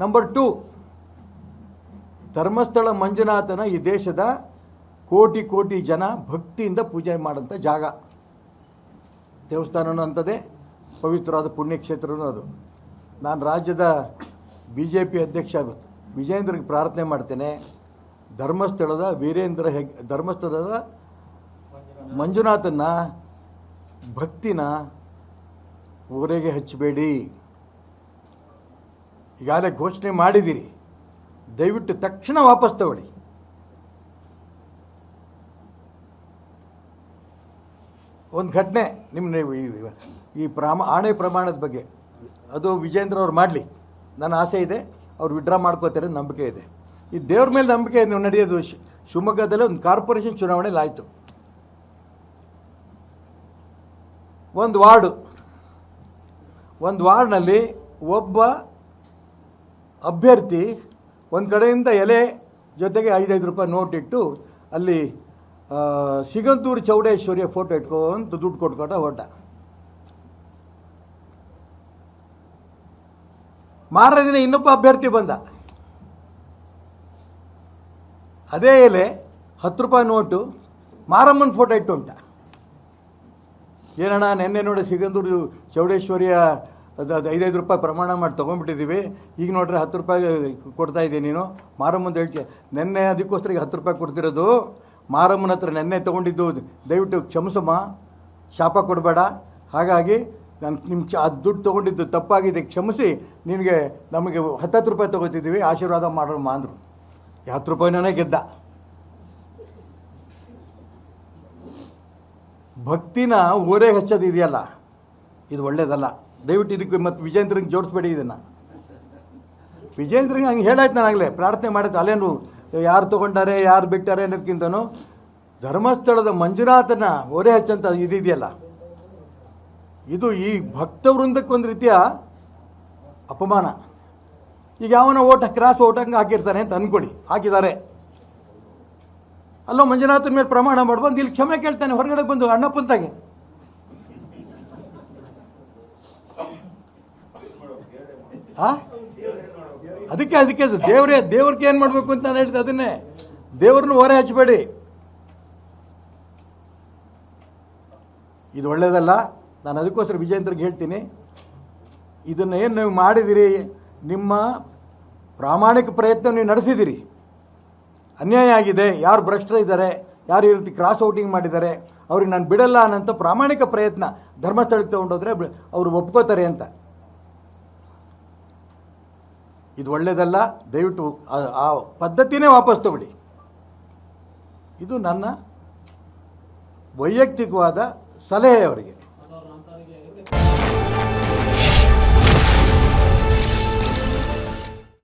Number 2, Dharmasthala ಮಂಜುನಾಥನ ಈ ದೇಶದ ಕೋಟಿ ಕೋಟಿ ಜನ ಭಕ್ತಿಯಿಂದ ಪೂಜೆ ಮಾಡೋಂಥ ಜಾಗ. ದೇವಸ್ಥಾನವೂ ಅಂಥದ್ದೇ, ಪವಿತ್ರವಾದ ಪುಣ್ಯಕ್ಷೇತ್ರನೂ ಅದು. ನಾನು ರಾಜ್ಯದ BJP ಅಧ್ಯಕ್ಷ ವಿಜೇಂದ್ರಿಗೆ ಪ್ರಾರ್ಥನೆ ಮಾಡ್ತೇನೆ, ಧರ್ಮಸ್ಥಳದ ಧರ್ಮಸ್ಥಳದ ಮಂಜುನಾಥನ ಭಕ್ತಿನ ಊರಿಗೆ ಹಚ್ಚಬೇಡಿ. ಈಗಾಗಲೇ ಘೋಷಣೆ ಮಾಡಿದ್ದೀರಿ, ದಯವಿಟ್ಟು ತಕ್ಷಣ ವಾಪಸ್ ತಗೊಳ್ಳಿ. ಒಂದು ಘಟನೆ ನಿಮ್ಮ ಈ ಆಣೆ ಪ್ರಮಾಣದ ಬಗ್ಗೆ, ಅದು ವಿಜೇಂದ್ರ ಅವ್ರು ಮಾಡಲಿ, ನನ್ನ ಆಸೆ ಇದೆ, ಅವ್ರು ವಿಡ್ರಾ ಮಾಡ್ಕೋತಾರೆ, ನಂಬಿಕೆ ಇದೆ. ಈ ದೇವ್ರ ಮೇಲೆ ನಂಬಿಕೆ ನಡೆಯೋದು. ಶಿವಮೊಗ್ಗದಲ್ಲಿ ಒಂದು ಕಾರ್ಪೊರೇಷನ್ ಚುನಾವಣೆಯಲ್ಲಿ ಆಯಿತು. ಒಂದು ವಾರ್ಡ್ನಲ್ಲಿ ಒಬ್ಬ ಅಭ್ಯರ್ಥಿ ಒಂದು ಕಡೆಯಿಂದ ಎಲೆ ಜೊತೆಗೆ 5-5 ರೂಪಾಯಿ ನೋಟ್ ಇಟ್ಟು ಅಲ್ಲಿ ಸಿಗಂದೂರು ಚೌಡೇಶ್ವರಿಯ ಫೋಟೋ ಇಟ್ಕೊಂತ ದುಡ್ಡು ಕೊಟ್ಕೊಂಡು ಹೊರಟ. ಮಾರನೇ ದಿನ ಇನ್ನೊಬ್ಬ ಅಭ್ಯರ್ಥಿ ಬಂದ, ಅದೇ ಎಲೆ 10 ರೂಪಾಯಿ ನೋಟು ಮಾರಮ್ಮನ ಫೋಟೋ ಇಟ್ಟು ಉಂಟ. ಏನಣ್ಣ, ನೆನ್ನೆ ನೋಡಿ ಸಿಗಂದೂರು ಚೌಡೇಶ್ವರಿಯ 5-5 ರೂಪಾಯಿ ಪ್ರಮಾಣ ಮಾಡಿ ತೊಗೊಂಡ್ಬಿಟ್ಟಿದ್ದೀವಿ, ಈಗ ನೋಡ್ರೆ 10 ರೂಪಾಯಿ ಕೊಡ್ತಾಯಿದ್ದೀನಿ, ನೀನು ಮಾರಮ್ಮಂದು ಹೇಳ್ತೀಯ. ನೆನ್ನೆ ಅದಕ್ಕೋಸ್ಕರ ಈಗ 10 ರೂಪಾಯಿ ಕೊಡ್ತಿರೋದು, ಮಾರಮ್ಮನ ಹತ್ರ ನೆನ್ನೆ ತೊಗೊಂಡಿದ್ದು, ದಯವಿಟ್ಟು ಕ್ಷಮಿಸಮ್ಮ, ಶಾಪ ಕೊಡಬೇಡ. ಹಾಗಾಗಿ ನಾನು ಅದು ದುಡ್ಡು ತೊಗೊಂಡಿದ್ದು ತಪ್ಪಾಗಿದೆ, ಕ್ಷಮಿಸಿ, ನಿನಗೆ ನಮಗೆ 10 ರೂಪಾಯಿ ತೊಗೋತಿದ್ದೀವಿ, ಆಶೀರ್ವಾದ ಮಾಡೋಮ್ಮ ಅಂದರು. 10 ರೂಪಾಯಿನೇ ಗೆದ್ದ. ಭಕ್ತಿನ ಊರೇ ಹಚ್ಚೋದು ಇದೆಯಲ್ಲ, ಇದು ಒಳ್ಳೇದಲ್ಲ. ದಯವಿಟ್ಟು ಇದಕ್ಕೆ ಮತ್ತು ವಿಜೇಂದ್ರಂಗೆ ಜೋಡಿಸ್ಬೇಡಿ ಇದನ್ನು. ವಿಜೇಂದ್ರಂಗೆ ಹಂಗೆ ಹೇಳಾಯ್ತು, ನಾನಾಗಲೇ ಪ್ರಾರ್ಥನೆ ಮಾಡಿದ್ದು. ಅಲ್ಲೇನು ಯಾರು ತೊಗೊಂಡಾರೆ ಯಾರು ಬಿಟ್ಟಾರೆ ಅನ್ನೋದಕ್ಕಿಂತನೂ ಧರ್ಮಸ್ಥಳದ ಮಂಜುನಾಥನ ಒರೆ ಹಚ್ಚಂತ ಇದೆಯಲ್ಲ, ಇದು ಈ ಭಕ್ತ ವೃಂದಕ್ಕೊಂದು ರೀತಿಯ ಅಪಮಾನ. ಈಗ ಯಾವನ ಕ್ರಾಸ್ ಓಟಂಗೆ ಹಾಕಿರ್ತಾನೆ ಅಂತ ಅಂದ್ಕೊಳ್ಳಿ, ಹಾಕಿದ್ದಾರೆ, ಅಲ್ಲೋ ಮಂಜುನಾಥನ ಮೇಲೆ ಪ್ರಮಾಣ ಮಾಡ್ಬಂದು ಇಲ್ಲಿ ಕ್ಷಮೆ ಕೇಳ್ತಾನೆ ಹೊರಗಡೆ ಬಂದು ಅಣ್ಣಪ್ಪಂತಾಗೆ. ಅದಕ್ಕೆ ದೇವ್ರಿಗೆ ಏನು ಮಾಡಬೇಕು ಅಂತ ನಾನು ಹೇಳ್ತೆ, ಅದನ್ನೇ ದೇವ್ರನ್ನ ಹೊರೆ ಹಚ್ಚಬೇಡಿ. ಇದು ಒಳ್ಳೆಯದಲ್ಲ. ನಾನು ಅದಕ್ಕೋಸ್ಕರ ವಿಜೇಂದ್ರಿಗೆ ಹೇಳ್ತೀನಿ, ಇದನ್ನು ಏನು ನೀವು ಮಾಡಿದಿರಿ, ನಿಮ್ಮ ಪ್ರಾಮಾಣಿಕ ಪ್ರಯತ್ನ ನೀವು ನಡೆಸಿದಿರಿ, ಅನ್ಯಾಯ ಆಗಿದೆ, ಯಾರು ಭ್ರಷ್ಟರಿದ್ದಾರೆ, ಯಾರು ಈ ರೀತಿ ಕ್ರಾಸ್ ಔಟಿಂಗ್ ಮಾಡಿದ್ದಾರೆ, ಅವ್ರಿಗೆ ನಾನು ಬಿಡಲ್ಲ ಅನ್ನೋಂಥ ಪ್ರಾಮಾಣಿಕ ಪ್ರಯತ್ನ ಧರ್ಮಸ್ಥಳಕ್ಕೆ ತೊಗೊಂಡೋದ್ರೆ ಅವರು ಒಪ್ಕೋತಾರೆ ಅಂತ. ಇದು ಒಳ್ಳೆಯದಲ್ಲ. ದಯವಿಟ್ಟು ಆ ಪದ್ಧತಿನೇ ವಾಪಸ್ ತಗೊಳ್ಳಿ. ಇದು ನನ್ನ ವೈಯಕ್ತಿಕವಾದ ಸಲಹೆ ಅವರಿಗೆ.